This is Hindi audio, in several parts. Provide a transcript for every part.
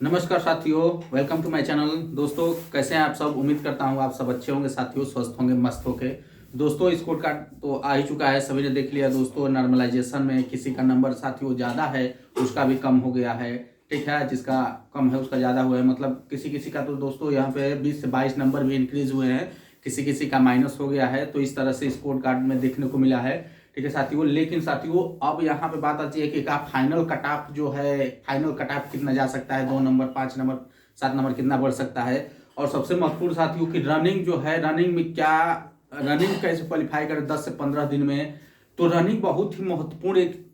नमस्कार साथियों, वेलकम टू माय चैनल। दोस्तों कैसे हैं आप सब। उम्मीद करता हूं आप सब अच्छे होंगे साथियों, स्वस्थ होंगे, मस्त होंगे। दोस्तों स्कोर कार्ड तो आ ही चुका है, सभी ने देख लिया। दोस्तों नॉर्मलाइजेशन में किसी का नंबर साथियों ज़्यादा है, उसका भी कम हो गया है। ठीक है, जिसका कम है उसका ज़्यादा हुआ है। मतलब किसी किसी का तो दोस्तों यहाँ पे 20 से 22 नंबर भी इंक्रीज हुए हैं, किसी किसी का माइनस हो गया है। तो इस तरह से स्कोर कार्ड में देखने को मिला है। ठीक है साथियों, लेकिन साथियों अब यहाँ पे बात आती है कि क्या फाइनल कट ऑफ जो है, फाइनल कट ऑफ कितना जा सकता है, 2 नंबर, 5 नंबर, 7 नंबर कितना बढ़ सकता है। और सबसे महत्वपूर्ण साथियों की रनिंग जो है, रनिंग में क्या, रनिंग कैसे क्वालिफाई करें 10 से 15 दिन में। तो रनिंग बहुत ही महत्वपूर्ण एक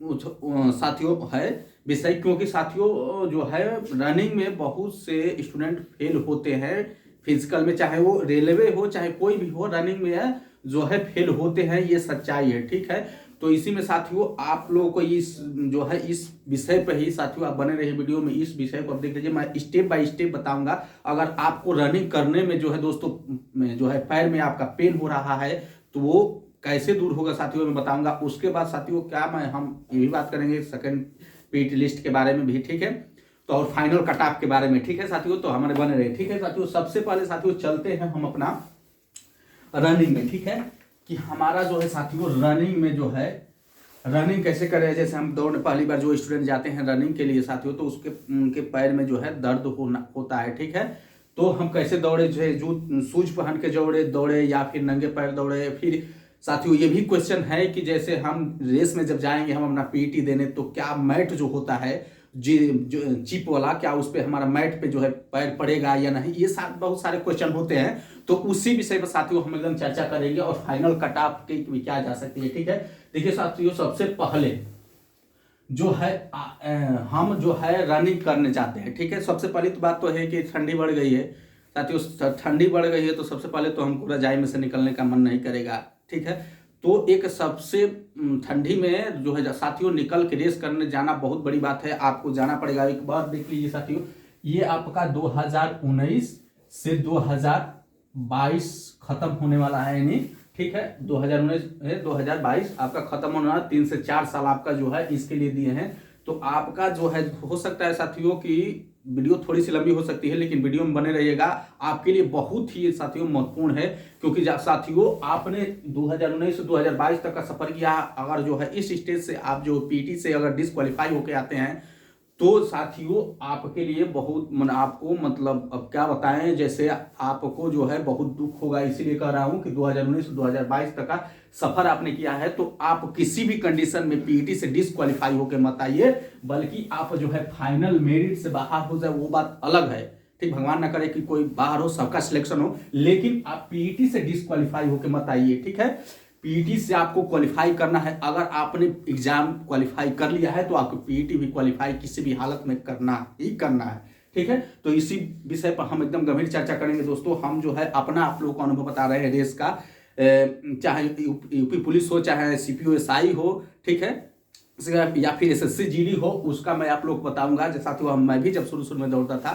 साथियों है विषय, क्योंकि साथियों जो है रनिंग में बहुत से स्टूडेंट फेल होते हैं फिजिकल में, चाहे वो रेलवे हो चाहे कोई भी हो, रनिंग में जो है फेल होते हैं, ये सच्चाई है। ठीक है, तो इसी में साथियों आप लोगों को इस जो है इस विषय पर ही साथियों आप बने रहिए वीडियो में। इस विषय को आप देख लीजिए, मैं स्टेप बाय स्टेप बताऊंगा। अगर आपको रनिंग करने में जो है दोस्तों में जो है पैर में आपका पेन हो रहा है तो वो कैसे दूर होगा साथियों मैं बताऊंगा। उसके बाद साथियों क्या हम ये भी बात करेंगे सेकंड पीटी लिस्ट के बारे में भी। ठीक है, तो और फाइनल कट ऑफ के बारे में। ठीक है साथियों, तो हमारे बने रहे। ठीक है साथियों, सबसे पहले साथियों चलते हैं हम अपना रनिंग में। ठीक है, कि हमारा जो है साथियों रनिंग में जो है रनिंग कैसे करें। जैसे हम दौड़ पहली बार जो स्टूडेंट जाते हैं रनिंग के लिए साथियों, तो उसके उनके पैर में जो है दर्द होता है। ठीक है, तो हम कैसे दौड़े, जो है शूज पहन के दौड़े या फिर नंगे पैर दौड़े। फिर साथियों ये भी क्वेश्चन है कि जैसे हम रेस में जब जाएंगे हम अपना पीटी देने, तो क्या मैट जो होता है जी जो चिप वाला, क्या उस पर हमारा मैट पे जो है पैर पड़ेगा या नहीं। ये बहुत सारे क्वेश्चन होते हैं, तो उसी विषय पर साथियों हम एकदम चर्चा करेंगे और फाइनल कट ऑफ की क्या जा सकती है। ठीक है, देखिए साथियों सबसे पहले जो है हम जो है रनिंग करने जाते हैं। ठीक है, सबसे पहली तो बात तो है कि ठंडी बढ़ गई है साथियों, ठंडी बढ़ गई है तो सबसे पहले तो हमको रजाई में से निकलने का मन नहीं करेगा। ठीक है, तो एक सबसे ठंडी में जो है साथियों निकल के रेस करने जाना बहुत बड़ी बात है। आपको जाना पड़ेगा। एक बार देख लीजिए साथियों, ये आपका 2019 से 2022 खत्म होने वाला है, यानी ठीक है 2019 है 2022 आपका खत्म होने वाला। 3 से 4 साल आपका जो है इसके लिए दिए हैं। तो आपका जो है हो सकता है साथियों की वीडियो थोड़ी सी लंबी हो सकती है, लेकिन वीडियो में बने रहिएगा। आपके लिए बहुत ही साथियों महत्वपूर्ण है, क्योंकि साथियों आपने 2019 से 2022 तक का सफर किया। अगर जो है इस स्टेज से आप जो पीटी से अगर डिस्क्वालीफाई होके आते हैं तो साथियों आपके लिए बहुत आपको मतलब अब क्या बताएं, जैसे आपको जो है बहुत दुख होगा। इसीलिए कह रहा हूं कि 2019 से 2022 तक का सफर आपने किया है, तो आप किसी भी कंडीशन में पीटी से डिस्क्वालीफाई होकर मत आइए, बल्कि आप जो है फाइनल मेरिट से बाहर हो जाए वो बात अलग है। ठीक, भगवान ना करे कि कोई बाहर हो, सबका सिलेक्शन हो, लेकिन आप पीटी से डिस्क्वालीफाई होकर मत आइए। ठीक है, पीटी से आपको क्वालिफाई करना है। अगर आपने एग्जाम क्वालिफाई कर लिया है तो आपको पीटी भी क्वालिफाई किसी भी हालत में करना ही करना है। ठीक है, तो इसी विषय पर हम एकदम गंभीर चर्चा करेंगे दोस्तों। हम जो है अपना आप लोगों को अनुभव बता रहे हैं रेस का, चाहे यूपी पुलिस हो, चाहे सीपीओ एसआई हो। ठीक है, या फिर एसएससी जीडी हो, उसका मैं आप लोग को बताऊंगा। जैसा कि मैं भी जब शुरू में दौड़ता था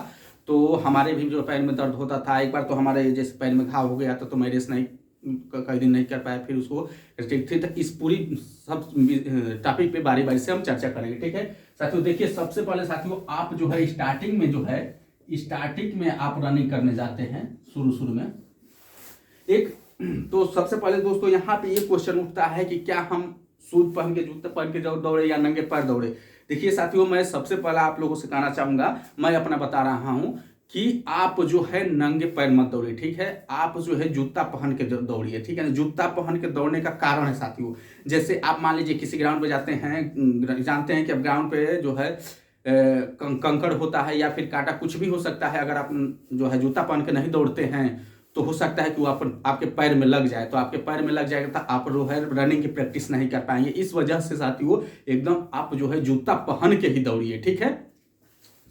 तो हमारे भी जो पैर में दर्द होता था। एक बार तो हमारे जैसे पैर में घाव हो गया था, तो मैं रेस नहीं कई दिन नहीं कर पाया, फिर उसको ठीक थी। तो इस पूरी सब टॉपिक पे बारी बारी से हम चर्चा करेंगे। ठीक है साथियों, देखिए सबसे पहले साथियों आप जो है स्टार्टिंग में जो है स्टार्टिंग में आप रनिंग करने जाते हैं शुरू में एक, तो सबसे पहले दोस्तों यहाँ पे ये क्वेश्चन उठता है कि क्या हम शूज पहन के, जूते पहन के दौड़े या नंगे पैर दौड़े। देखिए साथियों, मैं सबसे पहले आप लोगों से कहना चाहूंगा, मैं अपना बता रहा हूं कि आप जो है नंगे पैर मत दौड़िए। ठीक है, आप जो है जूता पहन के दौड़िए। ठीक है ना, जूता पहन के दौड़ने का कारण है साथियों, जैसे आप मान लीजिए किसी ग्राउंड पे जाते हैं, जानते हैं कि अब ग्राउंड पे जो है कंकड़ होता है या फिर कांटा, कुछ भी हो सकता है। अगर आप जो है जूता पहन के नहीं दौड़ते हैं तो हो सकता है कि वो आपके पैर में लग जाए, तो आपके पैर में लग जाएगा तो आप जो है रनिंग की प्रैक्टिस नहीं कर पाएंगे। इस वजह से साथियों एकदम आप जो है जूता पहन के ही दौड़िए। ठीक है,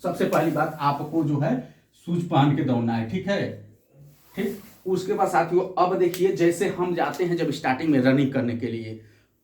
सबसे पहली बात आपको जो है शूज पहन के दौड़ना है। ठीक है, ठीक, उसके बाद साथियों अब देखिए, जैसे हम जाते हैं जब स्टार्टिंग में रनिंग करने के लिए,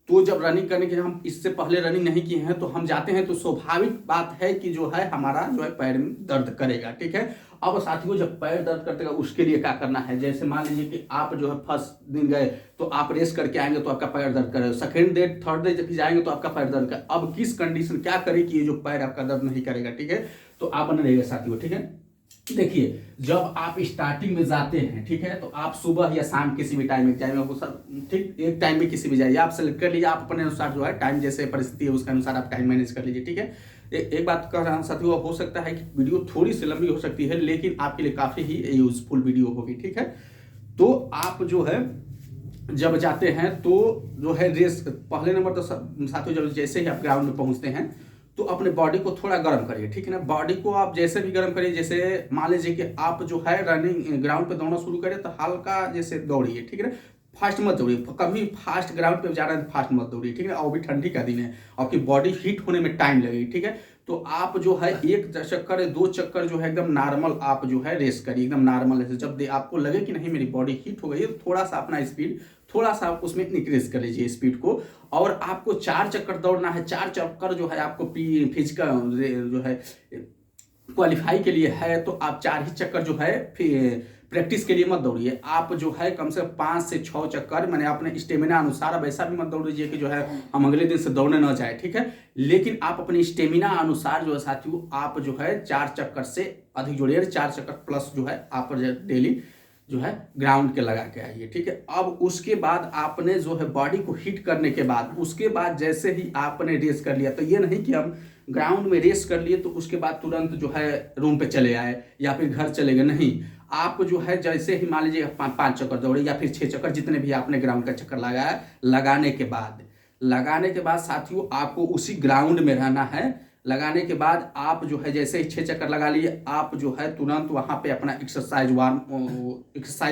तो जब रनिंग करने के लिए हम इससे पहले रनिंग नहीं किए हैं तो हम जाते हैं, तो स्वाभाविक बात है कि जो है हमारा जो है पैर में दर्द करेगा। ठीक है, अब साथियों जब पैर दर्द करतेगा उसके लिए क्या करना है। जैसे मान लीजिए कि आप जो है फर्स्ट दिन गए तो आप रेस करके आएंगे तो आपका पैर दर्द करेगा, सेकेंड डे थर्ड डे जब जाएंगे तो आपका पैर दर्द करेगा। अब किस कंडीशन क्या करे कि ये जो पैर आपका दर्द नहीं करेगा। ठीक है, तो आप बने रहिएगा साथियों, ठीक है। देखिए जब आप स्टार्टिंग में जाते हैं, ठीक है, तो आप सुबह या शाम किसी भी टाइम में जाइए, ठीक एक टाइम में किसी भी जाइए, आप सेलेक्ट कर लीजिए, आप अपने अनुसार जो है टाइम जैसे परिस्थिति है उसके अनुसार आप टाइम मैनेज कर लीजिए, ठीक है। एक बात कह रहा हूँ साथियों, हो सकता है कि वीडियो थोड़ी सी लंबी हो सकती है, लेकिन आपके लिए काफ़ी ही यूजफुल वीडियो होगी, ठीक है। तो आप जो है जब जाते हैं तो जो है रेस, पहले नंबर तो साथियों जब जैसे ही आप ग्राउंड में पहुंचते हैं तो अपने बॉडी को थोड़ा गर्म करिए, ठीक है ना। बॉडी को आप जैसे भी गर्म करिए, जैसे मान लीजिए कि आप जो है रनिंग ग्राउंड पे दौड़ना शुरू करें तो हल्का जैसे दौड़िए, ठीक है ना। फास्ट मत दौड़िए, कभी फास्ट ग्राउंड पे जा रहे हैं तो फास्ट मत दौड़िए, ठीक है ना। और भी ठंडी का दिन है, आपकी बॉडी हीट होने में टाइम लगेगी, ठीक है। तो आप जो है 1 चक्कर 2 चक्कर जो है एकदम नॉर्मल आप जो है रेस करिए, एकदम नॉर्मल है। जब आपको लगे कि नहीं मेरी बॉडी हीट हो गई है तो थोड़ा सा अपना स्पीड थोड़ा सा आप उसमें इंक्रीज कर लीजिए स्पीड को। और आपको 4 चक्कर दौड़ना है, 4 चक्कर जो है आपको फिजिकल जो है क्वालिफाई के लिए है, तो आप 4 ही चक्कर जो है प्रैक्टिस के लिए मत दौड़िए। आप जो है कम से कम 5 से 6 चक्कर, मैंने अपने स्टेमिना अनुसार, अब ऐसा भी मत दौड़ लीजिए कि जो है हम अगले दिन से दौड़ने ना जाए, ठीक है। लेकिन आप अपनी स्टेमिना अनुसार जो है साथियों आप जो है 4 चक्कर से अधिक जोड़िए, 4 चक्कर प्लस जो है आप डेली जो है ग्राउंड के लगा के आइए, ठीक है। अब उसके बाद आपने जो है बॉडी को हिट करने के बाद, उसके बाद जैसे ही आपने रेस कर लिया, तो ये नहीं कि हम ग्राउंड में रेस कर लिए तो उसके बाद तुरंत जो है रूम पे चले आए या फिर घर चले गए, नहीं। आप जो है जैसे ही मान लीजिए 5 चक्कर दौड़े या फिर 6 चक्कर, जितने भी आपने ग्राउंड का चक्कर लगाया, लगाने के बाद साथियों आपको उसी ग्राउंड में रहना है। लगाने के बाद आप जो है जैसे ही 6 चक्कर लगा लिए, आप जो है तुरंत वहाँ पे अपना एक्सरसाइज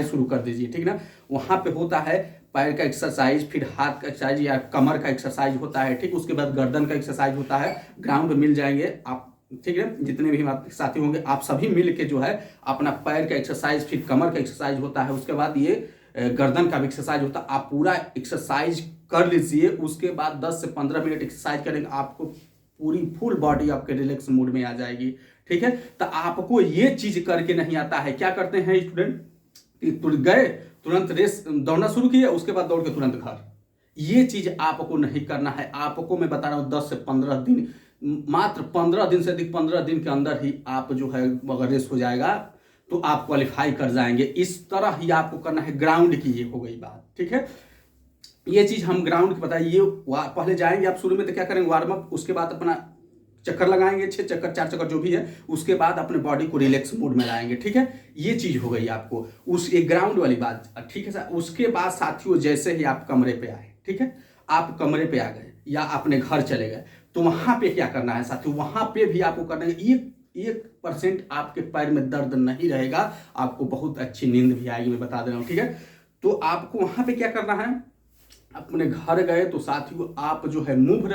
शुरू कर दीजिए, ठीक ना। वहाँ पे होता है पैर का एक्सरसाइज, फिर हाथ का एक्सरसाइज या कमर का एक्सरसाइज होता है, ठीक। उसके बाद गर्दन का एक्सरसाइज होता है। ग्राउंड मिल जाएंगे आप, ठीक है, जितने भी हमारे साथी होंगे आप सभी मिल के जो है अपना पैर का एक्सरसाइज, फिर कमर का एक्सरसाइज होता है, उसके बाद ये गर्दन का भी एक्सरसाइज होता है। आप पूरा एक्सरसाइज कर लीजिए, उसके बाद 10 से 15 मिनट एक्सरसाइज करेंगे, आपको पूरी फुल बॉडी आपके रिलैक्स मूड में आ जाएगी, ठीक है। तो आपको ये चीज करके नहीं आता है, क्या करते हैं स्टूडेंट, गए तुरंत रेस दौड़ना शुरू किया, उसके बाद दौड़ के तुरंत घर। ये चीज आपको नहीं करना है। आपको मैं बता रहा हूँ 10 से 15 दिन, मात्र 15 दिन से अधिक, 15 दिन के अंदर ही आप जो है अगर रेस हो जाएगा तो आप क्वालिफाई कर जाएंगे। इस तरह ही आपको करना है। ग्राउंड की ये हो गई बात, ठीक है। ये चीज हम ग्राउंड की बताइए। पहले जाएंगे आप शुरू में तो क्या करेंगे, वार्म अप, उसके बाद अपना चक्कर लगाएंगे, 6 चक्कर 4 चक्कर जो भी है, उसके बाद अपने बॉडी को रिलैक्स मूड में लाएंगे, ठीक है। ये चीज हो गई आपको उस एक ग्राउंड वाली बात, ठीक है सर। उसके बाद साथियों जैसे ही आप कमरे पे आए, ठीक है, आप कमरे पे आ गए या अपने घर चले गए, तो वहां पे क्या करना है साथियों, वहां पे भी आपको करना है 1% आपके पैर में दर्द नहीं रहेगा, आपको बहुत अच्छी नींद भी आएगी, मैं बता दे रहा हूँ, ठीक है। तो आपको वहां पे क्या करना है, अपने घर गए तो साथियों आप जो है मूव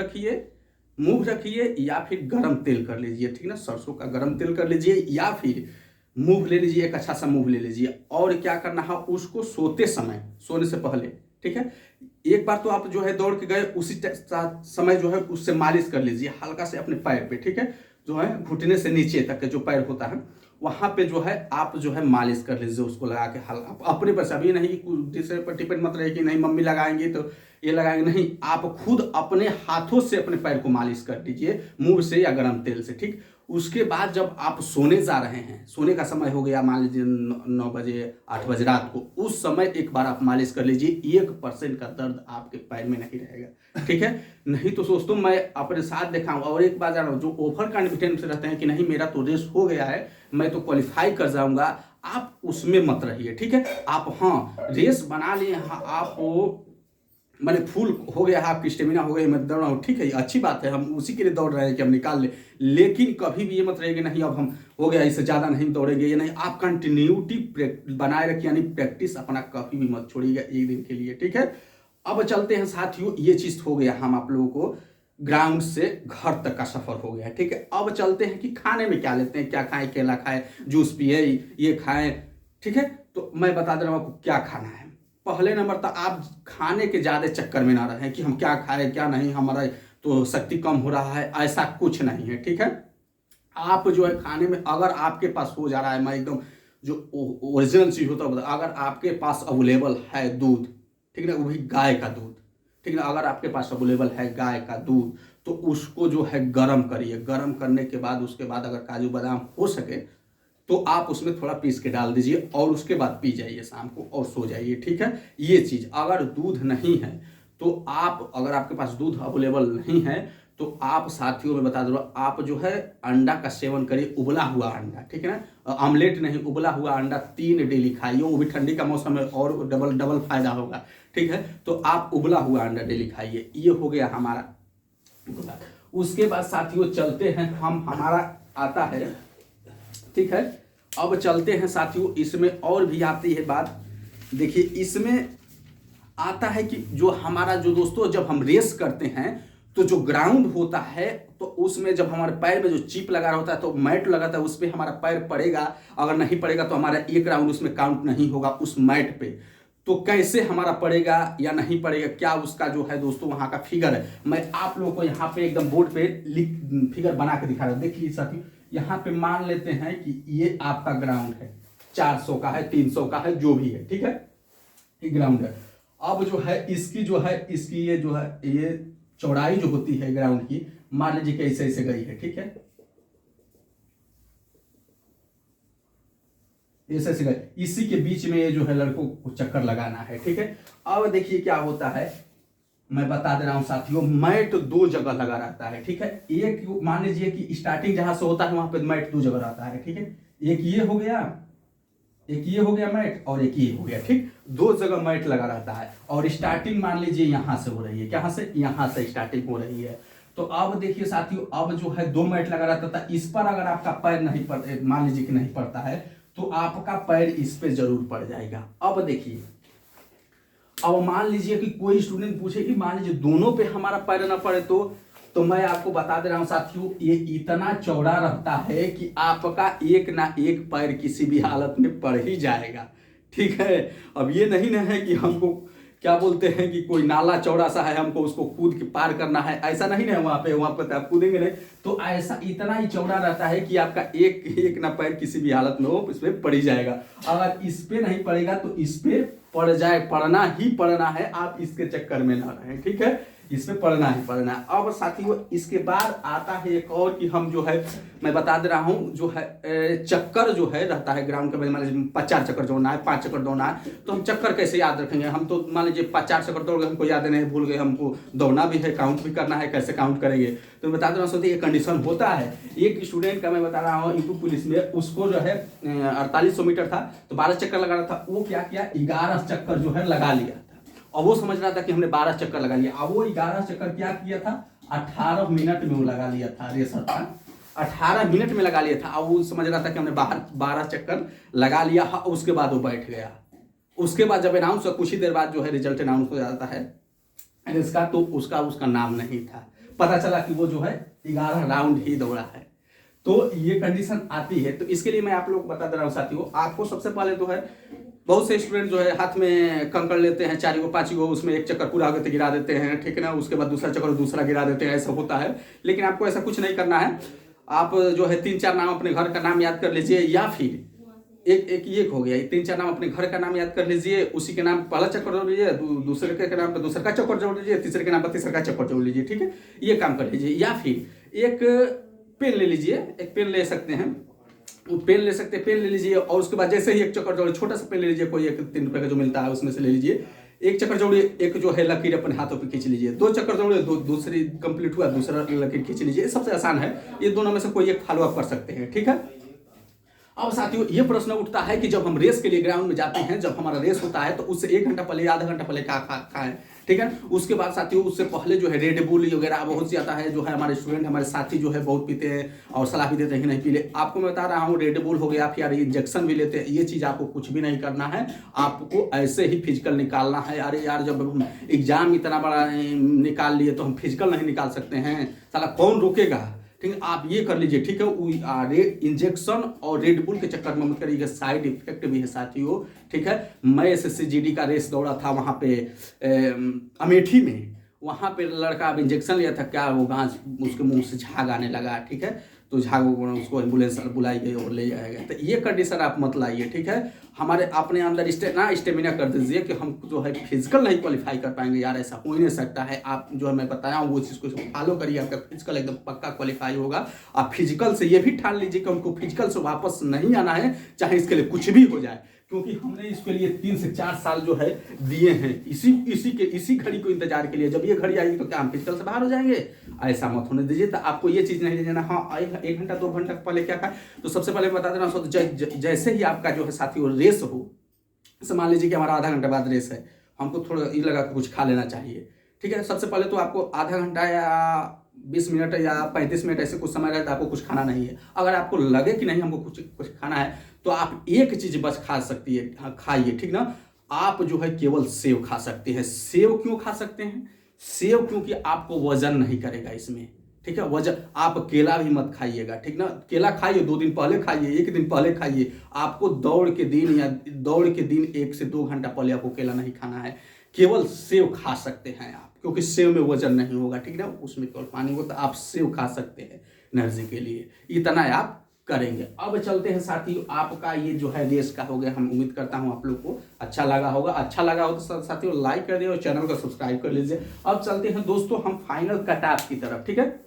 रखिए या फिर गरम तेल कर लीजिए, ठीक ना। सरसों का गरम तेल कर लीजिए या फिर मूव ले लीजिए, एक अच्छा सा मूव ले लीजिए। और क्या करना है, उसको सोने से पहले, ठीक है, एक बार तो आप जो है दौड़ के गए, उसी समय जो है उससे मालिश कर लीजिए हल्का से अपने पैर पे, ठीक है, जो है घुटने से नीचे तक के जो पैर होता है वहां पे जो है आप जो है मालिश कर लीजिए, उसको लगा के हल्का अपने पर से। अभी नहीं कि दूसरे पर डिपेंड मत रहे कि नहीं मम्मी लगाएंगे तो ये लगाएंगे, नहीं, आप खुद अपने हाथों से अपने पैर को मालिश कर दीजिए, मूव से या गर्म तेल से, ठीक। उसके बाद जब आप सोने जा रहे हैं, सोने का समय हो गया, मान लीजिए 9 बजे 8 बजे रात को, उस समय एक बार आप मालिश कर लीजिए, 1% का दर्द आपके पैर में नहीं रहेगा, ठीक है। नहीं तो दोस्तों मैं अपने साथ देखा हूँ। और एक बात जान रहा हूँ, जो ओवर कॉन्फिडेंस रहते हैं कि नहीं मेरा तो रेस हो गया है, मैं तो क्वालिफाई कर जाऊंगा, आप उसमें मत रहिए, ठीक है। आप हाँ रेस बना लिए, हाँ आप मैंने फुल हो गया है, आपकी स्टेमिना हो गई, मैं दौड़ रहा हूँ, ठीक है, अच्छी बात है, हम उसी के लिए दौड़ रहे हैं कि हम निकाल ले। लेकिन कभी भी ये मत रहेगा नहीं अब हम हो गया इससे ज़्यादा नहीं दौड़ेंगे, ये नहीं। आप कंटिन्यूटी बनाए रखिए, यानी प्रैक्टिस अपना कभी भी मत छोड़िएगा एक दिन के लिए, ठीक है। अब चलते हैं साथियों, ये चीज़ हो गया हम आप लोगों को ग्राउंड से घर तक का सफर हो गया, ठीक है। अब चलते हैं कि खाने में क्या लेते हैं, क्या खाएं, केला खाएं, जूस पिए, ये खाएं, ठीक है। तो मैं बता दे रहा हूँ आपको क्या खाना है। पहले नंबर तक आप खाने के ज़्यादा चक्कर में ना रहें कि हम क्या खाएं क्या नहीं, हमारा तो शक्ति कम हो रहा है, ऐसा कुछ नहीं है, ठीक है। आप जो है खाने में अगर आपके पास हो जा रहा है, मैं एकदम जो ओरिजिनल चीज़ होता है, अगर आपके पास अवेलेबल है दूध, ठीक है ना, वो भी गाय का दूध, ठीक है ना, अगर आपके पास अवेलेबल है गाय का दूध तो उसको जो है गर्म करिए। गर्म करने के बाद उसके बाद अगर काजू बादाम हो सके तो आप उसमें थोड़ा पीस के डाल दीजिए और उसके बाद पी जाइए शाम को और सो जाइए, ठीक है। ये चीज़ अगर दूध नहीं है तो आप, अगर आपके पास दूध अवेलेबल नहीं है तो आप साथियों में बता दो, आप जो है अंडा का सेवन करिए, उबला हुआ अंडा, ठीक है ना, ऑमलेट नहीं, उबला हुआ अंडा 3 डेली खाइए, वो भी ठंडी का मौसम है और डबल डबल फायदा होगा, ठीक है। तो आप उबला हुआ अंडा डेली खाइए। ये हो गया हमारा। उसके बाद साथियों चलते हैं हम, हमारा आता है, ठीक है। अब चलते हैं साथियों, इसमें और भी आती है बात। देखिए इसमें आता है कि जो हमारा जो दोस्तों जब हम रेस करते हैं तो जो ग्राउंड होता है तो उसमें जब हमारे पैर में जो चिप लगा रहा होता है तो मैट लगाता है, उस पर हमारा पैर पड़ेगा, अगर नहीं पड़ेगा तो हमारा 1 राउंड उसमें काउंट नहीं होगा उस मैट पे। तो कैसे हमारा पड़ेगा या नहीं पड़ेगा, क्या उसका जो है दोस्तों वहां का फिगर है, मैं आप लोगों को यहाँ पे एकदम बोर्ड पे फिगर बना के दिखा रहा हूँ। देखिए साथियों, यहाँ पे मान लेते हैं कि ये आपका ग्राउंड है, 400 का है, 300 का है, जो भी है, ठीक है, ये ग्राउंड है। अब जो है इसकी जो है, इसकी ये जो है, ये चौड़ाई जो होती है ग्राउंड की, मान लीजिए कि ऐसे ऐसे गई है, ठीक है, ऐसे ऐसे गई, इसी के बीच में ये जो है लड़कों को चक्कर लगाना है, ठीक है। अब देखिए क्या होता है, मैं बता दे रहा हूं साथियों, मैट 2 जगह लगा रहता है, ठीक है। एक मान लीजिए कि स्टार्टिंग जहां से होता है वहां पे मैट 2 जगह रहता है, ठीक है। एक ये हो गया, एक ये हो गया मैट और एक ये हो गया, ठीक, 2 जगह मैट लगा रहता है। और स्टार्टिंग मान लीजिए यहां से हो रही है, कहां से, यहां से स्टार्टिंग हो रही है। तो अब देखिए साथियों, अब जो है 2 मैट लगा रहता था, इस पर अगर आपका पैर नहीं पड़, मान लीजिए कि नहीं पड़ता है तो आपका पैर इस पे जरूर पड़ जाएगा। अब देखिए, अब मान लीजिए कि कोई स्टूडेंट पूछे कि मान लीजिए दोनों पे हमारा पैर ना पड़े तो मैं आपको बता दे रहा हूं साथियों, ये इतना चौड़ा रहता है कि आपका एक ना एक पैर किसी भी हालत में पड़ ही जाएगा, ठीक है। अब ये नहीं ना है कि हमको क्या बोलते हैं कि कोई नाला चौड़ा सा है, हमको उसको कूद के पार करना है, ऐसा नहीं ना, वहां पे तो आप कूदेंगे नहीं। तो ऐसा इतना ही चौड़ा रहता है कि आपका एक ना पैर किसी भी हालत में हो इस पे पड़ ही जाएगा। अगर इस पे नहीं पड़ेगा तो इस पे पड़ जाए, पढ़ना ही पढ़ना है, आप इसके चक्कर में ना रहें, ठीक है, इसमें पढ़ना ही पढ़ना है। अब साथियों इसके बाद आता है एक और कि हम जो है, मैं बता दे रहा हूं, जो है चक्कर जो है रहता है ग्राउंड का, मान लीजिए 50 चक्कर दौड़ना है, 5 चक्कर दौड़ना है, तो हम चक्कर कैसे याद रखेंगे। हम तो मान लीजिए 50 चक्कर दौड़ गए, हमको याद नहीं, भूल गए, हमको दौड़ना भी है, काउंट भी करना है, कैसे काउंट करेंगे। तो मैं बता दे रहा हूँ, ये कंडीशन होता है। एक स्टूडेंट का मैं बता रहा हूँ यूपी पुलिस में, उसको जो है 4800 मीटर था तो 12 चक्कर लगाना था, वो क्या किया, 11 चक्कर जो है लगा लिया। और वो समझ रहा था कि हमने 12 चक्कर लगा लिया। अब वो 11 चक्कर क्या किया था, 18 मिनट में वो लगा लिया था, रेसर था, 18 मिनट में लगा लिया था। अब वो समझ रहा था कि हमने 12 चक्कर लगा लिया। उसके बाद वो बैठ गया। उसके बाद जब अनाउंस, कुछ ही देर बाद जो है रिजल्ट अनाउंस हो जाता है इसका, तो उसका नाम नहीं था, पता चला कि वो जो है 11 राउंड ही दौड़ा है। तो ये कंडीशन आती है। तो इसके लिए मैं आप लोग बता दे रहा हूँ साथियों, आपको सबसे पहले तो है, बहुत से स्टूडेंट जो है हाथ में कंकड़ लेते हैं 4 गो 5 गो, उसमें एक चक्कर पूरा होते गिरा देते हैं, ठीक है ना, उसके बाद दूसरा चक्कर दूसरा गिरा देते हैं, ऐसा होता है। लेकिन आपको ऐसा कुछ नहीं करना है। आप जो है 3-4 नाम अपने घर का नाम याद कर लीजिए, या फिर एक हो गया, 3-4 नाम अपने घर का नाम याद कर लीजिए, उसी के नाम पहला चक्कर जोड़ लीजिए, दूसरे के नाम पर दूसरा का चक्कर जोड़ लीजिए, तीसरे के नाम पर तीसरा का चक्कर जोड़ लीजिए, ठीक है, ये काम कर लीजिए। या फिर एक पेन ले लीजिए, एक पेन ले सकते हैं, पेन ले सकते हैं, पेन ले लीजिए, और उसके बाद जैसे ही एक चक्कर जोड़े, छोटा सा पेन ले लीजिए, कोई एक 3 रुपए का जो मिलता है उसमें से ले लीजिए, एक चक्कर जोड़िए, एक जो है लकीर अपने हाथों पे खींच लीजिए, 2 चक्कर जोड़िए, दूसरी कंप्लीट हुआ, दूसरा लकीर खींच लीजिए, सबसे आसान है। ये दोनों में से कोई एक फॉलो अप कर सकते हैं, ठीक है। अब साथियों ये प्रश्न उठता है कि जब हम रेस के लिए ग्राउंड में जाते हैं, जब हमारा रेस होता है तो उससे 1 घंटा पहले, आधा घंटा पहले क्या खाएं, ठीक है। उसके बाद साथियों उससे पहले जो है रेड बुल वगैरह बहुत सी आता है, जो है हमारे स्टूडेंट, हमारे साथी जो है बहुत पीते हैं और सलाह भी देते हैं कि नहीं पी ले। आपको मैं बता रहा हूँ, रेड बुल हो गया, फिर इंजेक्शन भी लेते हैं, ये चीज़ आपको कुछ भी नहीं करना है, आपको ऐसे ही फिजिकल निकालना है। अरे यार, जब हम एग्जाम इतना बड़ा निकाल लिए तो हम फिजिकल नहीं निकाल सकते हैं, साला कौन रोकेगा, ठीक है। आप ये कर लीजिए, ठीक है। इंजेक्शन और रेड बुल के चक्कर में मत करिएगा, साइड इफेक्ट भी है साथियों, ठीक है। मैं SSC-GD का रेस दौड़ा था वहाँ पे अमेठी में, वहाँ पे लड़का अब इंजेक्शन लिया था, क्या वो गांस उसके मुंह से झाग आने लगा, ठीक है। तो झाग उसको एम्बुलेंस बुलाइए और ले जाएगा। तो ये कंडीशन आप मत लाइए, ठीक है। हमारे अपने अंदर स्टेमिना कर दीजिए कि हम जो है फिजिकल नहीं क्वालिफाई कर पाएंगे, यार ऐसा हो ही नहीं सकता है। आप जो है मैं बताया हूँ वो चीज़ को फॉलो करिए, आपका फिजिकल एकदम पक्का क्वालिफाई होगा। आप फिजिकल से ये भी ठान लीजिए कि हमको फिजिकल से वापस नहीं आना है, चाहे इसके लिए कुछ भी हो जाए, क्योंकि हमने इसके लिए 3 से 4 साल जो है दिए हैं इसी घड़ी को इंतजार के लिए। जब ये घड़ी आएगी तो क्या हम फिजिकल से बाहर हो जाएंगे? ऐसा मत होने दीजिए। तो आपको ये चीज़ नहीं लेना, हाँ 1 घंटा 2 घंटा पहले क्या खाए। तो सबसे पहले बता देना, जैसे ही आपका जो है साथी रेस हो, मान लीजिए कि हमारा आधा घंटा बाद रेस है, हमको थोड़ा ये लगा कुछ खा लेना चाहिए, ठीक है। सबसे पहले तो आपको आधा घंटा या 20 मिनट या 35 मिनट ऐसे कुछ समय रहता है, आपको कुछ खाना नहीं है। अगर आपको लगे कि नहीं हमको कुछ खाना है, तो आप एक चीज बस खा सकती है, खाइए, ठीक ना। आप जो है केवल सेव खा सकते हैं। सेव क्यों खा सकते हैं? सेव क्योंकि आपको वजन नहीं करेगा इसमें, ठीक है। वजन, आप केला भी मत खाइएगा, ठीक ना। केला खाइए 2 दिन पहले खाइए, 1 दिन पहले खाइए। आपको दौड़ के दिन 1 से 2 घंटा पहले आपको केला नहीं खाना है। केवल सेव खा सकते हैं आप, क्योंकि सेव में वजन नहीं होगा, ठीक ना, उसमें केवल पानी होता है। आप सेव खा सकते हैं एनर्जी के लिए, इतना आप करेंगे। अब चलते हैं साथियों, आपका ये जो है रेस का हो गया। हम उम्मीद करता हूं आप लोग को अच्छा लगा होगा। अच्छा लगा हो तो साथियों लाइक कर दिए और चैनल को सब्सक्राइब कर लीजिए। अब चलते हैं दोस्तों हम फाइनल कट ऑफ की तरफ, ठीक है।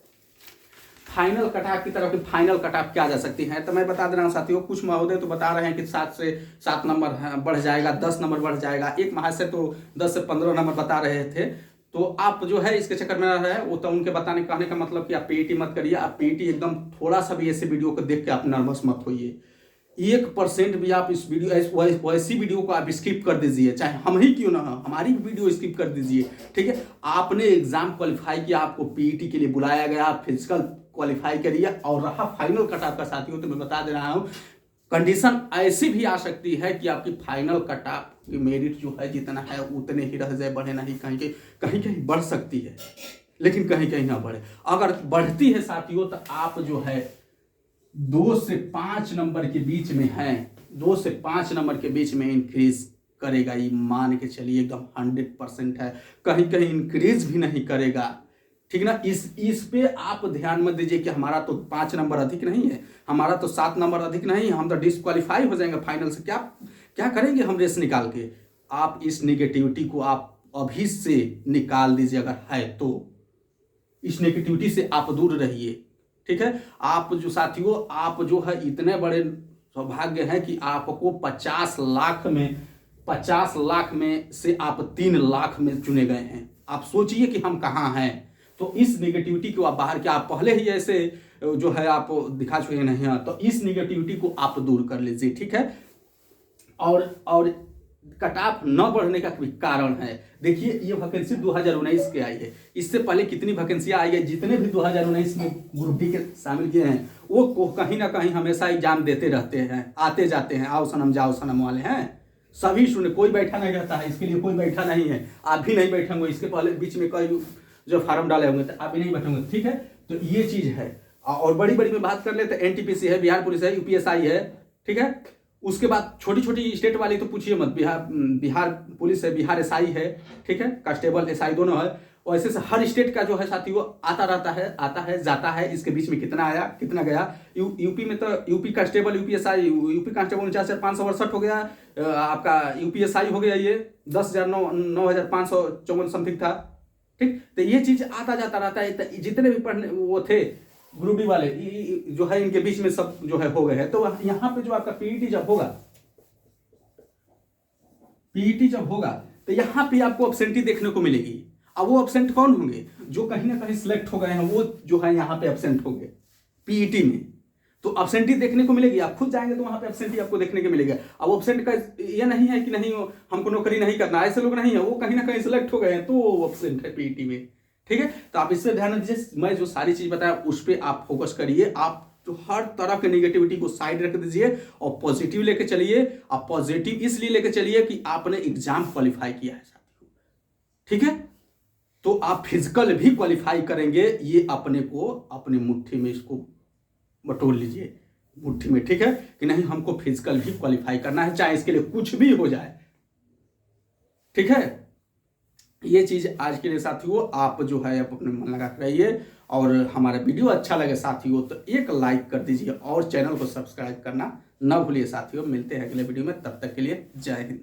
फाइनल कट ऑफ की तरफ, फाइनल कट ऑफ क्या जा सकती है, तो मैं बता दे रहा हूँ साथियों। कुछ महोदय तो बता रहे हैं कि 7 से 7 नंबर बढ़ जाएगा, 10 नंबर बढ़ जाएगा। एक महाशय तो 10 से 15 नंबर बता रहे थे। तो आप जो है इसके चक्कर में रहे, वो तो उनके बताने कहने का मतलब कि आप पीईटी मत करिए। आप पीईटी एकदम थोड़ा सा भी ऐसे वीडियो को देख के आप नर्वस मत होइए। 1% भी आप इस वीडियो वैसी वीडियो को आप स्किप कर दीजिए, चाहे हम ही क्यों ना हो, हमारी वीडियो स्किप कर दीजिए, ठीक है। आपने एग्जाम क्वालिफाई किया, आपको पीईटी के लिए बुलाया गया, आप फिजिकल क्वालिफाई करिए। और रहा फाइनल कट ऑफ का साथियों, तो मैं बता दे रहा हूँ कंडीशन ऐसी भी आ सकती है कि आपकी फाइनल कट ऑफ की मेरिट जो है जितना है उतने ही रह जाए, बढ़े नहीं। कहीं कहीं बढ़ सकती है, लेकिन कहीं कहीं ना बढ़े। अगर बढ़ती है साथियों तो आप जो है 2 से 5 नंबर के बीच में है, 2 से 5 नंबर के बीच में इंक्रीज करेगा। ये मान के चलिए एकदम 100% है। कहीं कहीं इंक्रीज भी नहीं करेगा, ठीक ना। इस पे आप ध्यान मत दीजिए कि हमारा तो 5 नंबर अधिक नहीं है, हमारा तो 7 नंबर अधिक नहीं है, हम तो डिस्क्वालीफाई हो जाएंगे फाइनल से। क्या करेंगे हम रेस निकाल के? आप इस निगेटिविटी को आप अभी से निकाल दीजिए, अगर है तो इस नेगेटिविटी से आप दूर रहिए, ठीक है। आप जो साथियों, आप जो है इतने बड़े सौभाग्य है कि आपको 50 लाख में से आप 3 लाख में चुने गए हैं। आप सोचिए कि हम कहाँ हैं। तो इस नेगेटिविटी को आप बाहर, क्या आप पहले ही ऐसे जो है आप दिखा चुके नहीं हैं, तो इस नेगेटिविटी को आप दूर कर लीजिए, ठीक है। और कट ऑफ न बढ़ने का कोई कारण है। देखिए ये वैकेंसी 2019 के आई है, इससे पहले कितनी वैकेंसियां आई है। जितने भी 2019 में ग्रुप डी के शामिल किए हैं वो कहीं ना कहीं हमेशा एग्जाम देते रहते हैं, आते जाते हैं, आओ सनम जाओ सनम वाले हैं सभी। सुने, कोई बैठा नहीं रहता है, इसके लिए कोई बैठा नहीं है। आप भी नहीं बैठेंगे, इसके पहले बीच में कई जो फार्म डाले होंगे तो आप भी नहीं बैठेंगे, ठीक है। तो ये चीज है। और बड़ी में बात कर ले तो एनटीपीसी है, बिहार पुलिस है, यूपीएसआई है, ठीक है। उसके बाद छोटी छोटी स्टेट वाली तो पूछिए मत, बिहार पुलिस है, बिहार एसआई है, ठीक है, कांस्टेबल एसआई दोनों है। और ऐसे से हर स्टेट का जो है साथियों आता रहता है, आता है जाता है। इसके बीच में कितना आया कितना गया। यूपी में तो UP constable, UPSI, UP constable 49,568 हो गया, आपका यूपीएसआई हो गया ये 9,554 समथिंग था, ठीक। तो ये चीज आता जाता रहता है। तो जितने भी पढ़ने वो थे ग्रुप डी वाले जो है, इनके बीच में सब जो है हो गए हैं। तो यहाँ पे जो आपका पीईटी जब होगा तो यहाँ पे आपको एब्सेंटी देखने को मिलेगी। अब वो एब्सेंट कौन होंगे? जो कहीं ना कहीं सिलेक्ट हो गए हैं, वो जो है यहाँ पे एब्सेंट होंगे पीईटी में। तो एब्सेंटी देखने को मिलेगी, आप खुद जाएंगे तो वहां पे एब्सेंटी आपको देखने को मिलेगा। अब एब्सेंट का ये नहीं है कि नहीं हमको नौकरी नहीं करना, ऐसे लोग नहीं है, वो कहीं ना कहीं सिलेक्ट हो गए हैं तो वो एब्सेंट है पीईटी में, ठीक है। तो आप इससे ध्यान दीजिए, मैं जो सारी चीज बताया उस पर आप फोकस करिए। आप जो हर तरह के नेगेटिविटी को साइड रख दीजिए और पॉजिटिव लेके चलिए। आप पॉजिटिव इसलिए लेके चलिए कि आपने एग्जाम क्वालिफाई किया है साथियों, ठीक है। तो आप फिजिकल भी क्वालिफाई करेंगे, ये अपने को अपनी मुट्ठी में इसको बटोर लीजिए, मुट्ठी में, ठीक है। कि नहीं हमको फिजिकल भी क्वालिफाई करना है, चाहे इसके लिए कुछ भी हो जाए, ठीक है। ये चीज़ आज के लिए साथियों आप जो है अपने मन लगा कर रहिए, और हमारा वीडियो अच्छा लगे साथियों तो एक लाइक कर दीजिए और चैनल को सब्सक्राइब करना ना भूलिए साथियों। मिलते हैं अगले वीडियो में, तब तक के लिए जय हिंद।